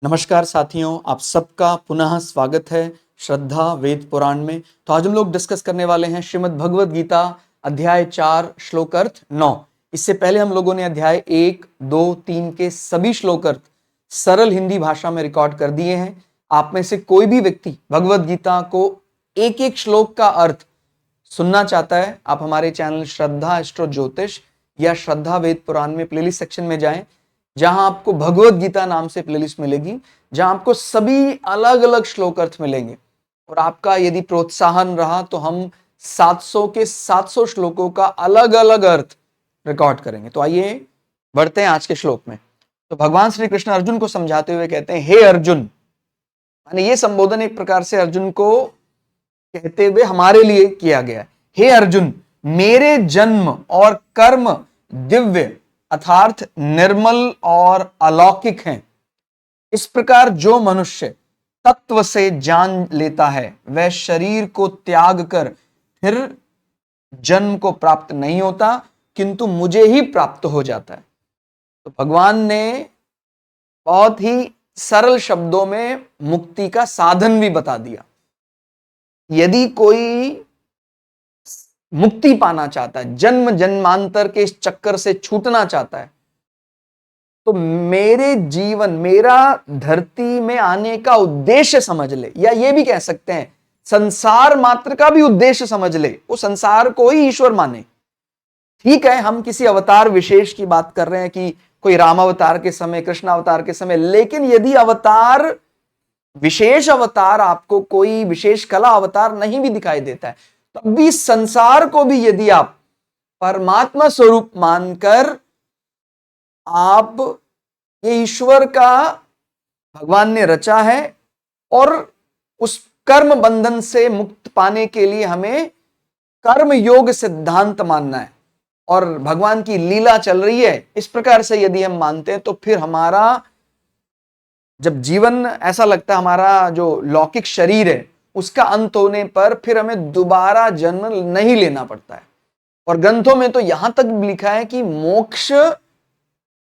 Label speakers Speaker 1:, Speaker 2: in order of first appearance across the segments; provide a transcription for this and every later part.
Speaker 1: नमस्कार साथियों, आप सबका पुनः स्वागत है श्रद्धा वेद पुराण में। तो आज हम लोग डिस्कस करने वाले हैं श्रीमद् भगवद गीता अध्याय 4 श्लोक अर्थ 9। इससे पहले हम लोगों ने अध्याय 1, 2, 3 के सभी श्लोक अर्थ सरल हिंदी भाषा में रिकॉर्ड कर दिए हैं। आप में से कोई भी व्यक्ति भगवद गीता को एक एक श्लोक का अर्थ सुनना चाहता है, आप हमारे चैनल श्रद्धा एस्ट्रो ज्योतिष या श्रद्धा वेद पुराण में प्लेलिस्ट सेक्शन में जाएं, जहां आपको भगवद गीता नाम से प्लेलिस्ट मिलेगी, जहां आपको सभी अलग अलग श्लोक अर्थ मिलेंगे। और आपका यदि प्रोत्साहन रहा तो हम 700 के 700 श्लोकों का अलग अलग अर्थ रिकॉर्ड करेंगे। तो आइए बढ़ते हैं आज के श्लोक में। तो भगवान श्री कृष्ण अर्जुन को समझाते हुए कहते हैं, हे अर्जुन, माने ये संबोधन एक प्रकार से अर्जुन को कहते हुए हमारे लिए किया गया है। हे अर्जुन, मेरे जन्म और कर्म दिव्य अर्थात निर्मल और अलौकिक हैं। इस प्रकार जो मनुष्य तत्व से जान लेता है वह शरीर को त्याग कर फिर जन्म को प्राप्त नहीं होता, किंतु मुझे ही प्राप्त हो जाता है। तो भगवान ने बहुत ही सरल शब्दों में मुक्ति का साधन भी बता दिया। यदि कोई मुक्ति पाना चाहता है, जन्म जन्मांतर के इस चक्कर से छूटना चाहता है, तो मेरे जीवन, मेरा धरती में आने का उद्देश्य समझ ले, या ये भी कह सकते हैं संसार मात्र का भी उद्देश्य समझ ले, वो संसार को ही ईश्वर माने। ठीक है, हम किसी अवतार विशेष की बात कर रहे हैं कि कोई राम अवतार के समय, कृष्ण अवतार के समय, लेकिन यदि अवतार, विशेष अवतार आपको कोई विशेष कला अवतार नहीं भी दिखाई देता है, तब भी संसार को भी यदि आप परमात्मा स्वरूप मानकर आप ये ईश्वर का भगवान ने रचा है और उस कर्म बंधन से मुक्त पाने के लिए हमें कर्म योग सिद्धांत मानना है और भगवान की लीला चल रही है, इस प्रकार से यदि हम मानते हैं, तो फिर हमारा जब जीवन ऐसा लगता है, हमारा जो लौकिक शरीर है उसका अंत होने पर फिर हमें दोबारा जन्म नहीं लेना पड़ता है। और ग्रंथों में तो यहां तक लिखा है कि मोक्ष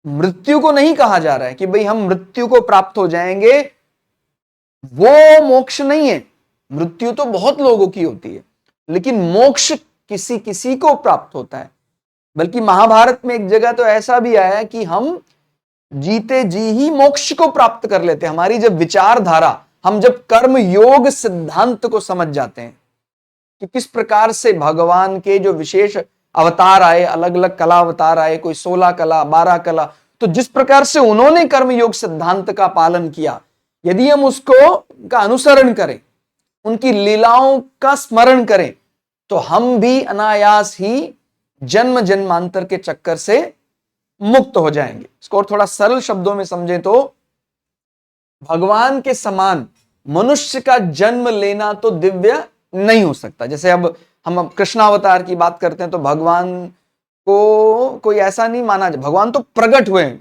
Speaker 1: मृत्यु को नहीं कहा जा रहा है कि भाई हम मृत्यु को प्राप्त हो जाएंगे, वो मोक्ष नहीं है। मृत्यु तो बहुत लोगों की होती है, लेकिन मोक्ष किसी किसी को प्राप्त होता है। बल्कि महाभारत में एक जगह तो ऐसा भी आया कि हम जीते जी ही मोक्ष को प्राप्त कर लेते हैं। हमारी जब विचारधारा, हम जब कर्म योग सिद्धांत को समझ जाते हैं कि किस प्रकार से भगवान के जो विशेष अवतार आए, अलग अलग कला अवतार आए, कोई 16 कला, 12 कला, तो जिस प्रकार से उन्होंने कर्म योग सिद्धांत का पालन किया, यदि हम उसको का अनुसरण करें, उनकी लीलाओं का स्मरण करें, तो हम भी अनायास ही जन्म जन्मांतर के चक्कर से मुक्त हो जाएंगे। इसको और थोड़ा सरल शब्दों में समझें तो भगवान के समान मनुष्य का जन्म लेना तो दिव्य नहीं हो सकता। जैसे अब हम कृष्णावतार की बात करते हैं तो भगवान को कोई ऐसा नहीं माना, भगवान तो प्रकट हुए,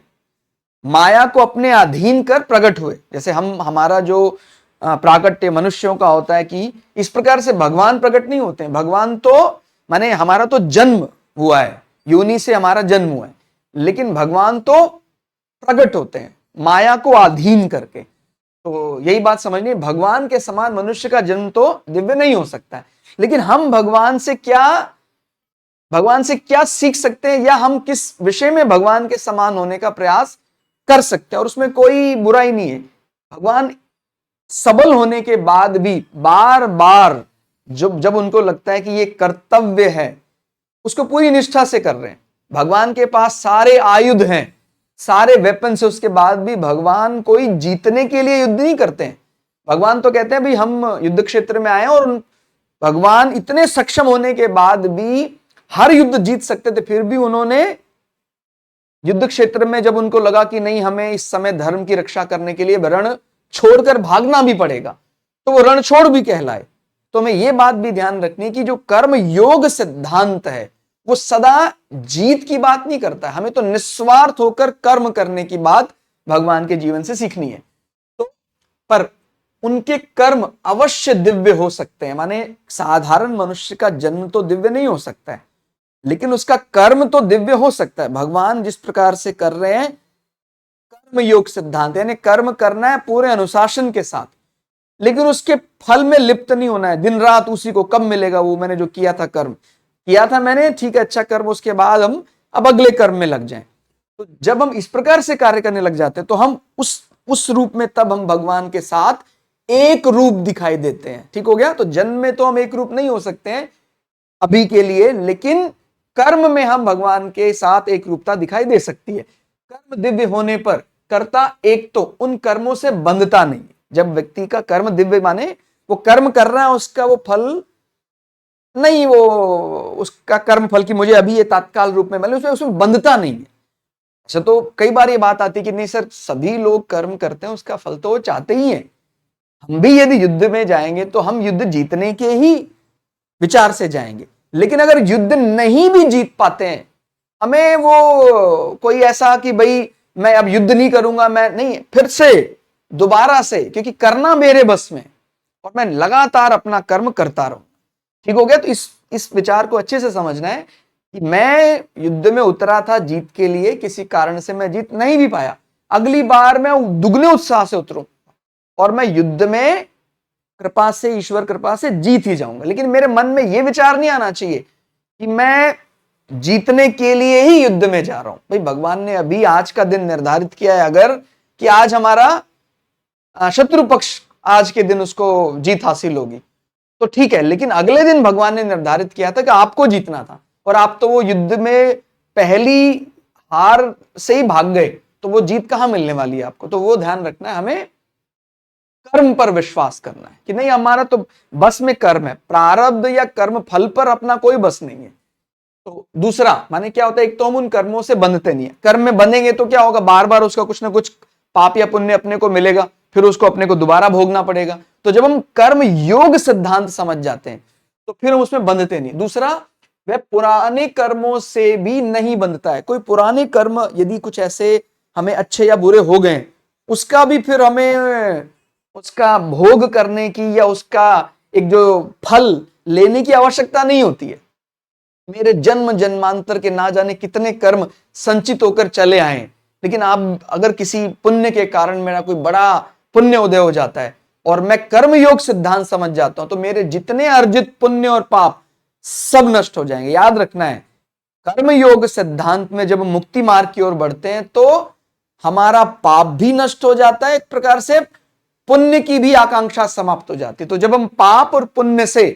Speaker 1: माया को अपने अधीन कर प्रकट हुए। जैसे हमारा जो प्राकट्य मनुष्यों का होता है कि इस प्रकार से भगवान प्रकट नहीं होते हैं। भगवान तो माने हमारा तो जन्म हुआ है, योनि से हमारा जन्म हुआ है, लेकिन भगवान तो प्रकट होते हैं माया को अधीन करके। तो यही बात समझनी, भगवान के समान मनुष्य का जन्म तो दिव्य नहीं हो सकता है। लेकिन हम भगवान से क्या सीख सकते हैं, या हम किस विषय में भगवान के समान होने का प्रयास कर सकते हैं, और उसमें कोई बुराई नहीं है। भगवान सबल होने के बाद भी बार बार जब उनको लगता है कि ये कर्तव्य है, उसको पूरी निष्ठा से कर रहे हैं। भगवान के पास सारे आयुध हैं, सारे वेपन्स है, उसके बाद भी भगवान कोई जीतने के लिए युद्ध नहीं करते हैं। भगवान तो कहते हैं भाई हम युद्ध क्षेत्र में आए, और भगवान इतने सक्षम होने के बाद भी हर युद्ध जीत सकते थे, फिर भी उन्होंने युद्ध क्षेत्र में जब उनको लगा कि नहीं, हमें इस समय धर्म की रक्षा करने के लिए रण छोड़कर भागना भी पड़ेगा, तो वो रण छोड़ भी कहलाए। तो हमें यह बात भी ध्यान रखनी कि जो कर्म योग सिद्धांत है वो सदा जीत की बात नहीं करता है। हमें तो निस्वार्थ होकर कर्म करने की बात भगवान के जीवन से सीखनी है। तो पर उनके कर्म अवश्य दिव्य हो सकते हैं, माने साधारण मनुष्य का जन्म तो दिव्य नहीं हो सकता है, लेकिन उसका कर्म तो दिव्य हो सकता है। भगवान जिस प्रकार से कर रहे हैं, कर्म योग सिद्धांत, यानी कर्म करना है पूरे अनुशासन के साथ, लेकिन उसके फल में लिप्त नहीं होना है दिन रात उसी को। कब मिलेगा वो मैंने जो किया था, कर्म किया था मैंने, ठीक है, अच्छा कर्म, उसके बाद हम अब अगले कर्म में लग जाएं। तो जब हम इस प्रकार से कार्य करने लग जाते हैं तो हम उस रूप में, तब हम भगवान के साथ एक रूप दिखाई देते हैं। ठीक हो गया। तो जन्म में तो हम एक रूप नहीं हो सकते हैं अभी के लिए, लेकिन कर्म में हम भगवान के साथ एक रूपता दिखाई दे सकती है। कर्म दिव्य होने पर कर्ता एक तो उन कर्मों से बंधता नहीं। जब व्यक्ति का कर्म दिव्य माने वो कर्म कर रहा है, उसका वो फल नहीं, वो उसका कर्म फल की मुझे अभी ये तात्काल रूप में मिले, उसमें बंधता नहीं है। अच्छा, तो कई बार ये बात आती है कि नहीं सर, सभी लोग कर्म करते हैं, उसका फल तो वो चाहते ही हैं। हम भी यदि युद्ध में जाएंगे तो हम युद्ध जीतने के ही विचार से जाएंगे, लेकिन अगर युद्ध नहीं भी जीत पाते हैं, हमें वो कोई ऐसा कि भाई मैं अब युद्ध नहीं करूंगा, मैं नहीं, फिर से दोबारा से, क्योंकि करना मेरे बस में और मैं लगातार अपना कर्म करता रहूं। ठीक हो गया। तो इस विचार को अच्छे से समझना है कि मैं युद्ध में उतरा था जीत के लिए, किसी कारण से मैं जीत नहीं भी पाया, अगली बार मैं दुगने उत्साह से उतरूं और मैं युद्ध में कृपा से, ईश्वर कृपा से जीत ही जाऊंगा। लेकिन मेरे मन में यह विचार नहीं आना चाहिए कि मैं जीतने के लिए ही युद्ध में जा रहा हूं। भाई भगवान ने अभी आज का दिन निर्धारित किया है, अगर कि आज हमारा शत्रु पक्ष आज के दिन उसको जीत हासिल होगी तो ठीक है, लेकिन अगले दिन भगवान ने निर्धारित किया था कि आपको जीतना था और आप तो वो युद्ध में पहली हार से ही भाग गए, तो वो जीत कहां मिलने वाली है आपको। तो वो ध्यान रखना है, हमें कर्म पर विश्वास करना है कि नहीं, हमारा तो बस में कर्म है, प्रारब्ध या कर्म फल पर अपना कोई बस नहीं है। तो दूसरा माने क्या होता है, एक तो हम उन कर्मों से बंधते नहीं है। कर्म में बंधेंगे तो क्या होगा, बार बार उसका कुछ ना कुछ पाप या पुण्य अपने को मिलेगा, फिर उसको अपने को दोबारा भोगना पड़ेगा। तो जब हम कर्म योग सिद्धांत समझ जाते हैं तो फिर हम उसमें बंधते नहीं। दूसरा, वह पुराने कर्मों से भी नहीं बंधता है। कोई पुराने कर्म यदि कुछ ऐसे हमें अच्छे या बुरे हो गए, उसका भी फिर हमें उसका भोग करने की या उसका एक जो फल लेने की आवश्यकता नहीं होती है। मेरे जन्म जन्मांतर के ना जाने कितने कर्म संचित होकर चले आए, लेकिन आप अगर किसी पुण्य के कारण मेरा कोई बड़ा पुण्य उदय हो जाता है और मैं कर्म योग सिद्धांत समझ जाता हूं, तो मेरे जितने अर्जित पुण्य और पाप सब नष्ट हो जाएंगे। याद रखना है, कर्म योग सिद्धांत में जब मुक्ति मार्ग की ओर बढ़ते हैं तो हमारा पाप भी नष्ट हो जाता है, एक प्रकार से पुण्य की भी आकांक्षा समाप्त हो जाती है। तो जब हम पाप और पुण्य से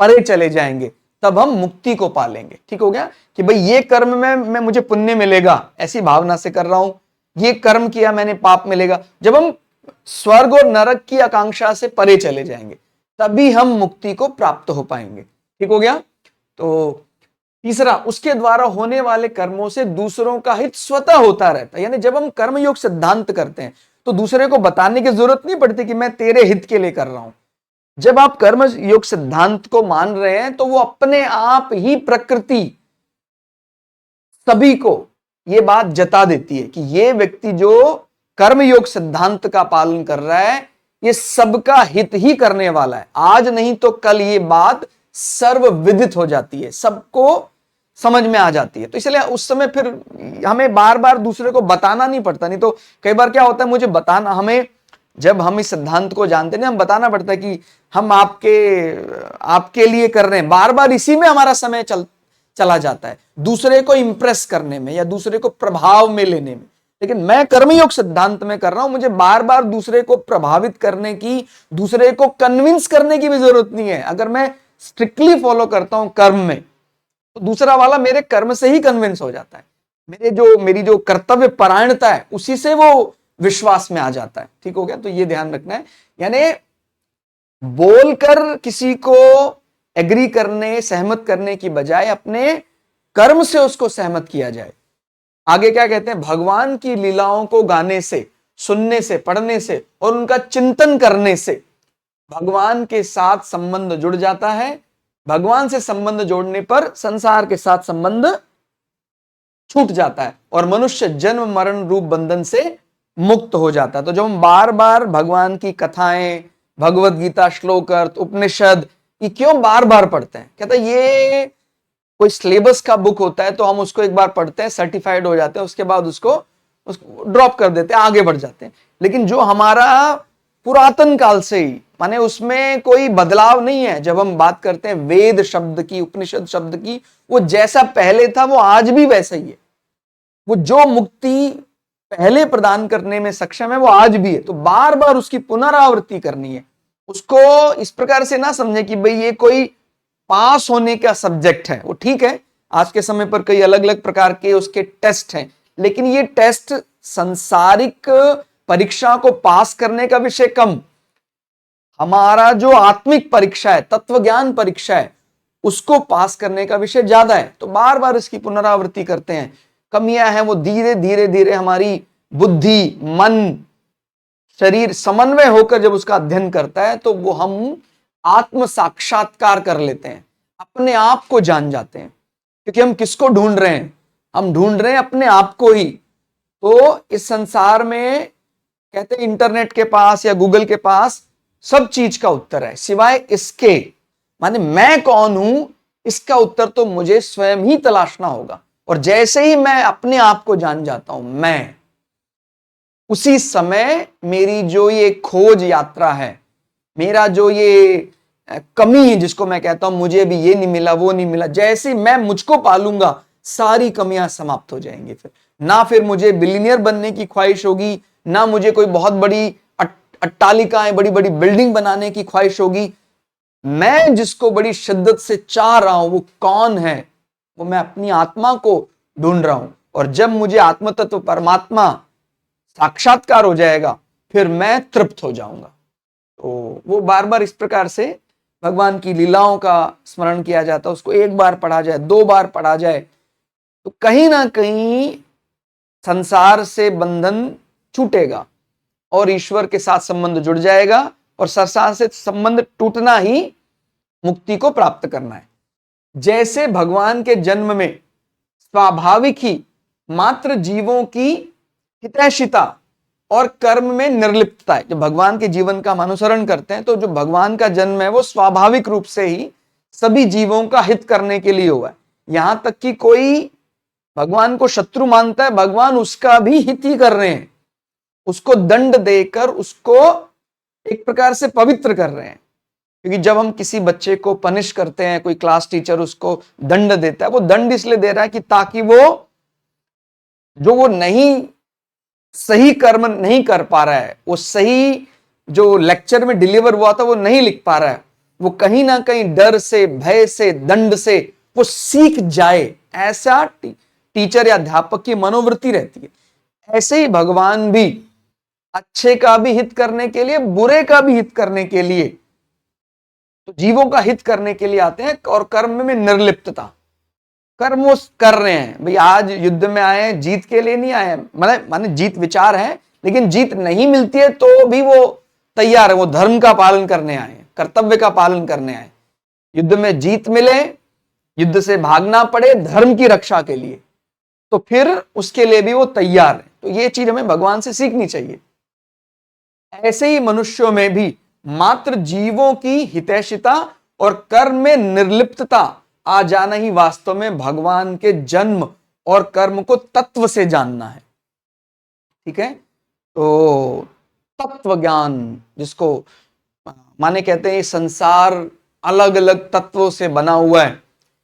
Speaker 1: परे चले जाएंगे तब हम मुक्ति को पालेंगे। ठीक हो गया कि भाई ये कर्म में मैं मुझे पुण्य मिलेगा ऐसी भावना से कर रहा हूं, ये कर्म किया मैंने पाप मिलेगा। जब हम स्वर्ग और नरक की आकांक्षा से परे चले जाएंगे तभी हम मुक्ति को प्राप्त हो पाएंगे। ठीक हो गया। तो तीसरा, उसके द्वारा होने वाले कर्मों से दूसरों का हित स्वतः होता रहता है। यानी जब हम कर्मयोग सिद्धांत करते हैं तो दूसरे को बताने की जरूरत नहीं पड़ती कि मैं तेरे हित के लिए कर रहा हूं। जब आप कर्म योग सिद्धांत को मान रहे हैं तो वो अपने आप ही प्रकृति सभी को ये बात जता देती है कि ये व्यक्ति जो कर्म योग सिद्धांत का पालन कर रहा है ये सबका हित ही करने वाला है। आज नहीं तो कल ये बात सर्वविदित हो जाती है, सबको समझ में आ जाती है। तो इसलिए उस समय फिर हमें बार बार दूसरे को बताना नहीं पड़ता। नहीं तो कई बार क्या होता है, मुझे बताना, हमें जब हम इस सिद्धांत को जानते हैं हम बताना पड़ता है कि हम आपके लिए कर रहे हैं, बार बार इसी में हमारा समय चला जाता है, दूसरे को इंप्रेस करने में या दूसरे को प्रभाव में लेने में। लेकिन मैं कर्मयोग सिद्धांत में कर रहा हूं, मुझे बार बार दूसरे को प्रभावित करने की, दूसरे को कन्विंस करने की भी जरूरत नहीं है। अगर मैं स्ट्रिक्टली फॉलो करता हूं कर्म में तो दूसरा वाला मेरे कर्म से ही कन्विंस हो जाता है, मेरी जो कर्तव्य परायणता है उसी से वो विश्वास में आ जाता है। ठीक हो गया। तो ये ध्यान रखना है, यानी बोलकर किसी को एग्री करने, सहमत करने की बजाय अपने कर्म से उसको सहमत किया जाए। आगे क्या कहते हैं, भगवान की लीलाओं को गाने से, सुनने से, पढ़ने से और उनका चिंतन करने से भगवान के साथ संबंध जुड़ जाता है। भगवान से संबंध जोड़ने पर संसार के साथ संबंध छूट जाता है और मनुष्य जन्म मरण रूप बंधन से मुक्त हो जाता है। तो जब हम बार बार भगवान की कथाएं, भगवत गीता, श्लोक अर्थ, उपनिषद, ये क्यों बार बार पढ़ते हैं, कहता है ये कोई सिलेबस का बुक होता है तो हम उसको एक बार पढ़ते हैं, सर्टिफाइड हो जाते हैं, उसके बाद उसको उसको ड्रॉप कर देते हैं, आगे बढ़ जाते हैं। लेकिन जो हमारा पुरातन काल से ही, माने उसमें कोई बदलाव नहीं है। जब हम बात करते हैं वेद शब्द की, उपनिषद शब्द की, वो जैसा पहले था वो आज भी वैसा ही है। वो जो मुक्ति पहले प्रदान करने में सक्षम है वो आज भी है। तो बार बार उसकी पुनरावृत्ति करनी है। उसको इस प्रकार से ना समझे कि भाई ये कोई पास होने का सब्जेक्ट है। वो ठीक है, आज के समय पर कई अलग अलग प्रकार के उसके टेस्ट हैं, लेकिन ये टेस्ट सांसारिक परीक्षा को पास करने का विषय कम, हमारा जो आत्मिक परीक्षा है, तत्व ज्ञान परीक्षा है, उसको पास करने का विषय ज्यादा है। तो बार बार इसकी पुनरावृत्ति करते हैं। कमियां हैं वो धीरे धीरे धीरे हमारी बुद्धि, मन, शरीर समन्वय होकर जब उसका अध्ययन करता है तो वो हम आत्म साक्षात्कार कर लेते हैं, अपने आप को जान जाते हैं। क्योंकि हम किसको ढूंढ रहे हैं? हम ढूंढ रहे हैं अपने आप को ही। तो इस संसार में कहते हैं इंटरनेट के पास या गूगल के पास सब चीज का उत्तर है, सिवाय इसके, माने मैं कौन हूं, इसका उत्तर तो मुझे स्वयं ही तलाशना होगा। और जैसे ही मैं अपने आप को जान जाता हूं, मैं उसी समय मेरी जो ये खोज यात्रा है, मेरा जो ये कमी है जिसको मैं कहता हूं मुझे भी ये नहीं मिला वो नहीं मिला, जैसे मैं मुझको पालूंगा सारी कमियां समाप्त हो जाएंगी। फिर मुझे बिलियनियर बनने की ख्वाहिश होगी, ना मुझे कोई बहुत बड़ी अट्टालिकाएं, बड़ी बड़ी बिल्डिंग बनाने की ख्वाहिश होगी। मैं जिसको बड़ी शिद्दत से चाह रहा हूं वो कौन है? वो मैं अपनी आत्मा को ढूंढ रहा हूं। और जब मुझे आत्म तत्व परमात्मा साक्षात्कार हो जाएगा फिर मैं तृप्त हो जाऊंगा। तो वो बार बार इस प्रकार से भगवान की लीलाओं का स्मरण किया जाता है। उसको एक बार पढ़ा जाए, दो बार पढ़ा जाए तो कहीं ना कहीं संसार से बंधन छूटेगा और ईश्वर के साथ संबंध जुड़ जाएगा। और संसार से संबंध टूटना ही मुक्ति को प्राप्त करना है। जैसे भगवान के जन्म में स्वाभाविक ही मात्र जीवों की हितैषिता और कर्म में निर्लिप्तता है। जब भगवान के जीवन का हम अनुसरण करते हैं तो जो भगवान का जन्म है वो स्वाभाविक रूप से ही सभी जीवों का हित करने के लिए हुआ है। यहां तक कि कोई भगवान को शत्रु मानता है, भगवान उसका भी हित ही कर रहे हैं। उसको दंड देकर उसको एक प्रकार से पवित्र कर रहे हैं। क्योंकि जब हम किसी बच्चे को पनिश करते हैं, कोई क्लास टीचर उसको दंड देता है, वो दंड इसलिए दे रहा है कि ताकि वो नहीं सही कर्म नहीं कर पा रहा है, वो सही जो लेक्चर में डिलीवर हुआ था वो नहीं लिख पा रहा है, वो कहीं ना कहीं डर से, भय से, दंड से वो सीख जाए, ऐसा टीचर या अध्यापक की मनोवृत्ति रहती है। ऐसे ही भगवान भी अच्छे का भी हित करने के लिए, बुरे का भी हित करने के लिए, तो जीवों का हित करने के लिए आते हैं। और कर्म में निर्लिप्तता, कर्म वो कर रहे हैं। भाई आज युद्ध में आए हैं, जीत के लिए नहीं आए हैं, माने जीत विचार है, लेकिन जीत नहीं मिलती है तो भी वो तैयार है, वो धर्म का पालन करने आए हैं, कर्तव्य का पालन करने आए। युद्ध में जीत मिले, युद्ध से भागना पड़े धर्म की रक्षा के लिए, तो फिर उसके लिए भी वो तैयार है। तो ये चीज हमें भगवान से सीखनी चाहिए। ऐसे ही मनुष्यों में भी मात्र जीवों की हितैषिता और कर्म में निर्लिप्तता आ जाना ही वास्तव में भगवान के जन्म और कर्म को तत्व से जानना है। ठीक है, तो तत्व ज्ञान जिसको माने कहते हैं, संसार अलग अलग तत्वों से बना हुआ है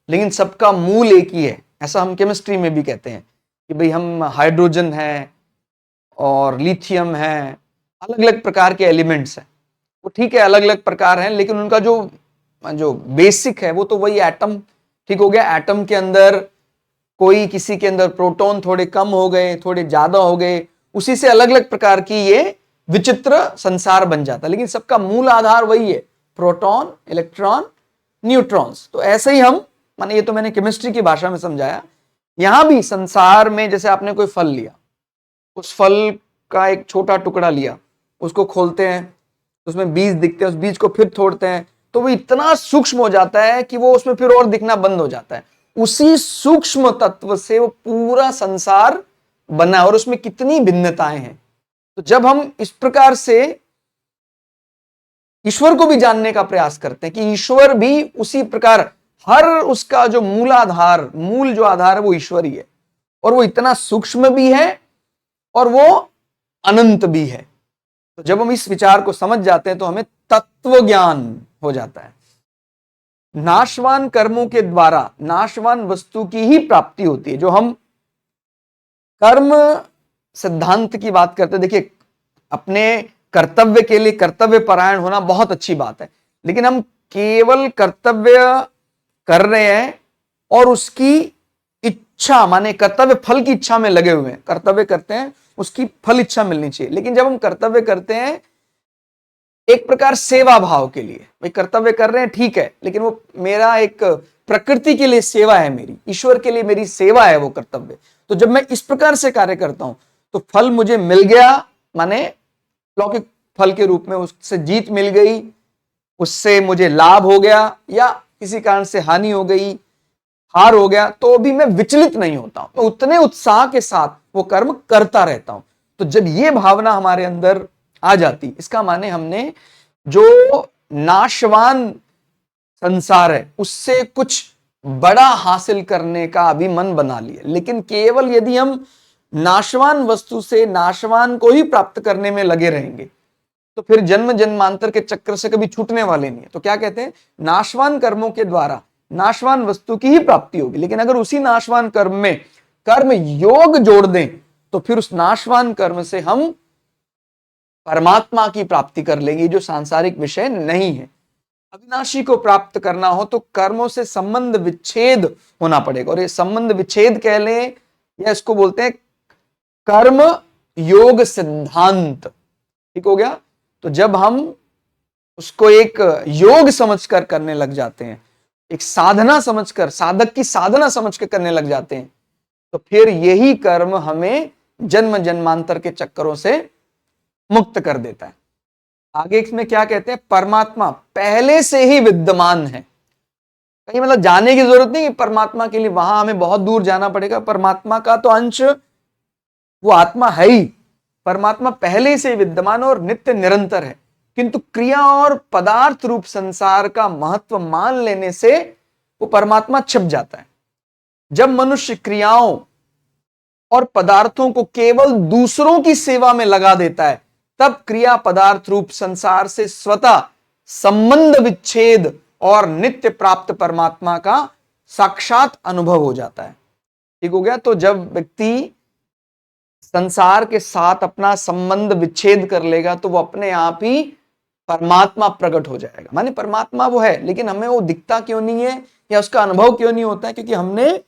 Speaker 1: लेकिन सबका मूल एक ही है। ऐसा हम केमिस्ट्री में भी कहते हैं कि भाई हम हाइड्रोजन है और लिथियम है, अलग अलग प्रकार के एलिमेंट्स हैं। वो ठीक है, अलग अलग प्रकार हैं, लेकिन उनका जो बेसिक है वो तो वही एटम। ठीक हो गया, एटम के अंदर कोई किसी के अंदर प्रोटॉन थोड़े कम हो गए, थोड़े ज्यादा हो गए, उसी से अलग अलग प्रकार की ये विचित्र संसार बन जाता है, लेकिन सबका मूल आधार वही है, प्रोटॉन, इलेक्ट्रॉन, न्यूट्रॉन्स। तो ऐसे ही हम, माने ये तो मैंने केमिस्ट्री की भाषा में समझाया, यहां भी संसार में जैसे आपने कोई फल लिया, उस फल का एक छोटा टुकड़ा लिया, उसको खोलते हैं, उसमें बीज दिखते हैं, उस बीज को फिर तोड़ते हैं तो वो इतना सूक्ष्म हो जाता है कि वो उसमें फिर और दिखना बंद हो जाता है। उसी सूक्ष्म तत्व से वो पूरा संसार बना और उसमें कितनी भिन्नताएं हैं। तो जब हम इस प्रकार से ईश्वर को भी जानने का प्रयास करते हैं कि ईश्वर भी उसी प्रकार, हर उसका जो मूल जो आधार है वो ईश्वर ही है, और वो इतना सूक्ष्म भी है और वो अनंत भी है। तो जब हम इस विचार को समझ जाते हैं तो हमें तत्व ज्ञान हो जाता है। नाशवान कर्मों के द्वारा नाशवान वस्तु की ही प्राप्ति होती है। जो हम कर्म सिद्धांत की बात करते हैं, देखिए अपने कर्तव्य के लिए कर्तव्य परायण होना बहुत अच्छी बात है, लेकिन हम केवल कर्तव्य कर रहे हैं और उसकी इच्छा माने कर्तव्य फल की इच्छा में लगे हुए हैं। कर्तव्य करते हैं, उसकी फल इच्छा मिलनी चाहिए, लेकिन जब हम कर्तव्य करते हैं एक प्रकार सेवा भाव के लिए, भाई कर्तव्य कर रहे हैं ठीक है, लेकिन वो मेरा एक प्रकृति के लिए सेवा है, मेरी ईश्वर के लिए मेरी सेवा है वो कर्तव्य। तो जब मैं इस प्रकार से कार्य करता हूं तो फल मुझे मिल गया, माने लौकिक फल के रूप में उससे जीत मिल गई, उससे मुझे लाभ हो गया या किसी कारण से हानि हो गई, हार हो गया, तो भी मैं विचलित नहीं होता हूं, मैं उतने उत्साह के साथ वो कर्म करता रहता हूं। तो जब ये भावना हमारे अंदर आ जाती, इसका माने हमने जो नाशवान संसार है उससे कुछ बड़ा हासिल करने का अभी मन बना लिया। लेकिन केवल यदि हम नाशवान वस्तु से नाशवान को ही प्राप्त करने में लगे रहेंगे तो फिर जन्म जन्मांतर के चक्र से कभी छूटने वाले नहीं है। तो क्या कहते हैं, नाशवान कर्मों के द्वारा नाशवान वस्तु की ही प्राप्ति होगी, लेकिन अगर उसी नाशवान कर्म में कर्म योग जोड़ दें तो फिर उस नाशवान कर्म से हम परमात्मा की प्राप्ति कर लेंगे, जो सांसारिक विषय नहीं है। अविनाशी को प्राप्त करना हो तो कर्मों से संबंध विच्छेद होना पड़ेगा, और ये संबंध विच्छेद कह लें या इसको बोलते हैं कर्म योग सिद्धांत। ठीक हो गया। तो जब हम उसको एक योग समझकर करने लग जाते हैं, एक साधना समझकर, साधक की साधना समझकर करने लग जाते हैं, तो फिर यही कर्म हमें जन्म जन्मांतर के चक्करों से मुक्त कर देता है। आगे इसमें क्या कहते हैं, परमात्मा पहले से ही विद्यमान है। कहीं मतलब जाने की जरूरत नहीं कि परमात्मा के लिए वहां हमें बहुत दूर जाना पड़ेगा। परमात्मा का तो अंश वो आत्मा है ही, परमात्मा पहले से विद्यमान और नित्य निरंतर है, किंतु क्रिया और पदार्थ रूप संसार का महत्व मान लेने से वो परमात्मा छिप जाता है। जब मनुष्य क्रियाओं और पदार्थों को केवल दूसरों की सेवा में लगा देता है, तब क्रिया पदार्थ रूप संसार से स्वतः संबंध विच्छेद और नित्य प्राप्त परमात्मा का साक्षात अनुभव हो जाता है। ठीक हो गया। तो जब व्यक्ति संसार के साथ अपना संबंध विच्छेद कर लेगा तो वो अपने आप ही परमात्मा प्रकट हो जाएगा। माने परमात्मा वो है, लेकिन हमें वो दिखता क्यों नहीं है या उसका अनुभव क्यों नहीं होता है, क्योंकि हमने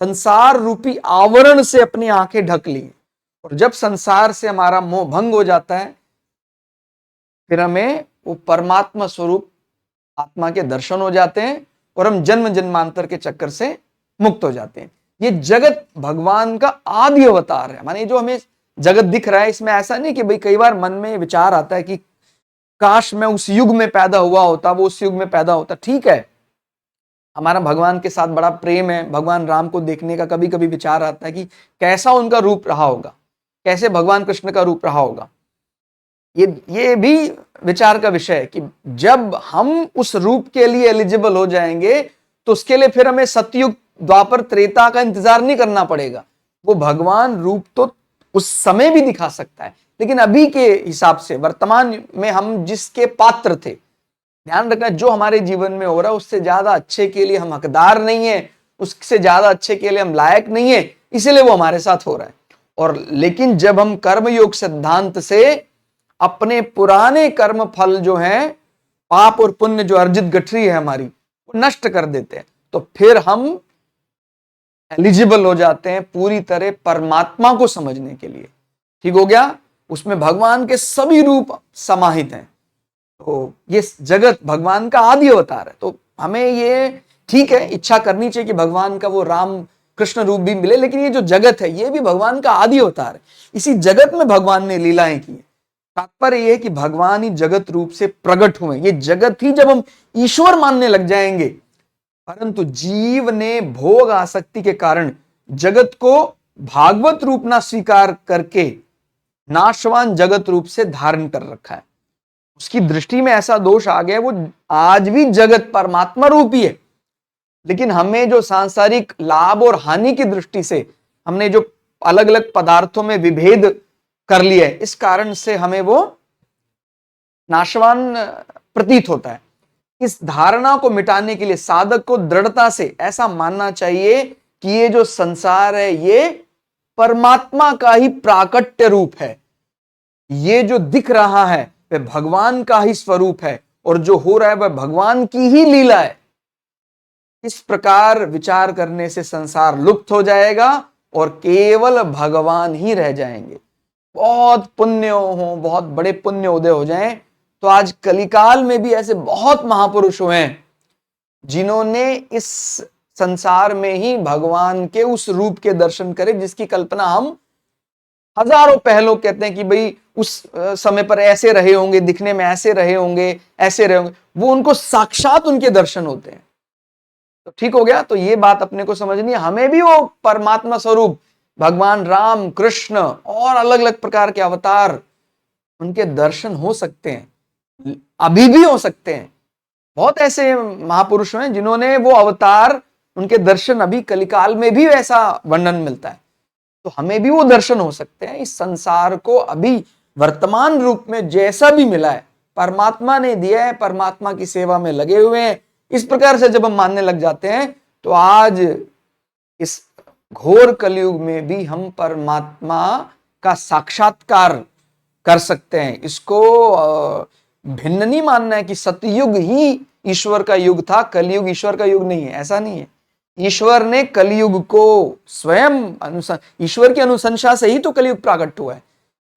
Speaker 1: संसार रूपी आवरण से अपनी आंखें ढक ली। और जब संसार से हमारा मोह भंग हो जाता है फिर हमें वो परमात्मा स्वरूप आत्मा के दर्शन हो जाते हैं और हम जन्म जन्मांतर के चक्कर से मुक्त हो जाते हैं। ये जगत भगवान का आदि अवतार है। माने जो हमें जगत दिख रहा है, इसमें ऐसा नहीं कि भाई कई बार मन में विचार आता है कि काश मैं उस युग में पैदा हुआ होता, वो उस युग में पैदा होता। ठीक है, हमारा भगवान के साथ बड़ा प्रेम है, भगवान राम को देखने का कभी कभी विचार आता है कि कैसा उनका रूप रहा होगा, कैसे भगवान कृष्ण का रूप रहा होगा। ये भी विचार का विषय है कि जब हम उस रूप के लिए एलिजिबल हो जाएंगे तो उसके लिए फिर हमें सतयुग द्वापर त्रेता का इंतजार नहीं करना पड़ेगा। वो भगवान रूप तो उस समय भी दिखा सकता है, लेकिन अभी के हिसाब से वर्तमान में हम जिसके पात्र थे, ध्यान रखना जो हमारे जीवन में हो रहा है उससे ज्यादा अच्छे के लिए हम हकदार नहीं है, उससे ज्यादा अच्छे के लिए हम लायक नहीं है, इसीलिए वो हमारे साथ हो रहा है। और लेकिन जब हम कर्मयोग सिद्धांत से अपने पुराने कर्म फल जो है, पाप और पुण्य जो अर्जित गठरी है हमारी, वो नष्ट कर देते हैं, तो फिर हम एलिजिबल हो जाते हैं पूरी तरह परमात्मा को समझने के लिए। ठीक हो गया। उसमें भगवान के सभी रूप समाहित हैं। तो ये जगत भगवान का आदि अवतार है। तो हमें ये ठीक है, इच्छा करनी चाहिए कि भगवान का वो राम कृष्ण रूप भी मिले, लेकिन ये जो जगत है ये भी भगवान का आदि अवतार है। इसी जगत में भगवान ने लीलाएं की। तात्पर्य यह है कि भगवान ही जगत रूप से प्रकट हुए। ये जगत ही जब हम ईश्वर मानने लग जाएंगे, परंतु जीव ने भोग आसक्ति के कारण जगत को भागवत रूप ना स्वीकार करके नाशवान जगत रूप से धारण कर रखा है। उसकी दृष्टि में ऐसा दोष आ गया, वो आज भी जगत परमात्मा रूप ही है, लेकिन हमें जो सांसारिक लाभ और हानि की दृष्टि से हमने जो अलग अलग पदार्थों में विभेद कर लिया है, इस कारण से हमें वो नाशवान प्रतीत होता है। इस धारणा को मिटाने के लिए साधक को दृढ़ता से ऐसा मानना चाहिए कि ये जो संसार है ये परमात्मा का ही प्राकट्य रूप है, ये जो दिख रहा है वह भगवान का ही स्वरूप है और जो हो रहा है वह भगवान की ही लीला है। इस प्रकार विचार करने से संसार लुप्त हो जाएगा और केवल भगवान ही रह जाएंगे। बहुत पुण्य हो, बहुत बड़े पुण्य उदय हो जाएं तो आज कलिकाल में भी ऐसे बहुत महापुरुष हुए हैं जिन्होंने इस संसार में ही भगवान के उस रूप के दर्शन करे जिसकी कल्पना हम हजारों पहलों कहते हैं कि भाई उस समय पर ऐसे रहे होंगे, दिखने में ऐसे रहे होंगे, ऐसे रहे होंगे, वो उनको साक्षात उनके दर्शन होते हैं। तो ठीक हो गया। तो ये बात अपने को समझनी है, हमें भी वो परमात्मा स्वरूप भगवान राम, कृष्ण और अलग अलग प्रकार के अवतार उनके दर्शन हो सकते हैं, अभी भी हो सकते हैं। बहुत ऐसे महापुरुष हैं जिन्होंने वो अवतार, उनके दर्शन अभी कलिकाल में भी ऐसा वर्णन मिलता है। तो हमें भी वो दर्शन हो सकते हैं। इस संसार को अभी वर्तमान रूप में जैसा भी मिला है परमात्मा ने दिया है, परमात्मा की सेवा में लगे हुए हैं। इस प्रकार से जब हम मानने लग जाते हैं तो आज इस घोर कलयुग में भी हम परमात्मा का साक्षात्कार कर सकते हैं। इसको भिन्न नहीं मानना है कि सतयुग ही ईश्वर का युग था, कलयुग ईश्वर का युग नहीं है, ऐसा नहीं है। ईश्वर ने कलयुग को स्वयं ईश्वर की अनुशंसा से ही तो कलयुग प्राकट हुआ है।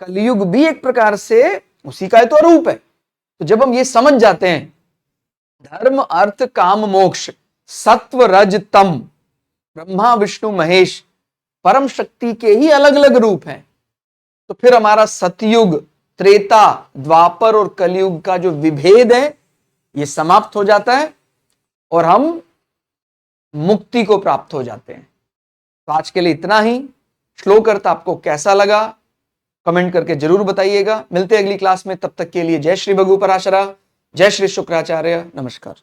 Speaker 1: कलयुग भी एक प्रकार से उसी का तो रूप है। तो जब हम ये समझ जाते हैं धर्म अर्थ काम मोक्ष सत्व रज तम ब्रह्मा विष्णु महेश परम शक्ति के ही अलग अलग रूप हैं, तो फिर हमारा सतयुग, त्रेता, द्वापर और कलयुग का जो विभेद है ये समाप्त हो जाता है और हम मुक्ति को प्राप्त हो जाते हैं। तो आज के लिए इतना ही। श्लोक अर्थ आपको कैसा लगा कमेंट करके जरूर बताइएगा। मिलते हैं अगली क्लास में, तब तक के लिए जय श्री भगु पराशरा, जय श्री शुक्राचार्य, नमस्कार।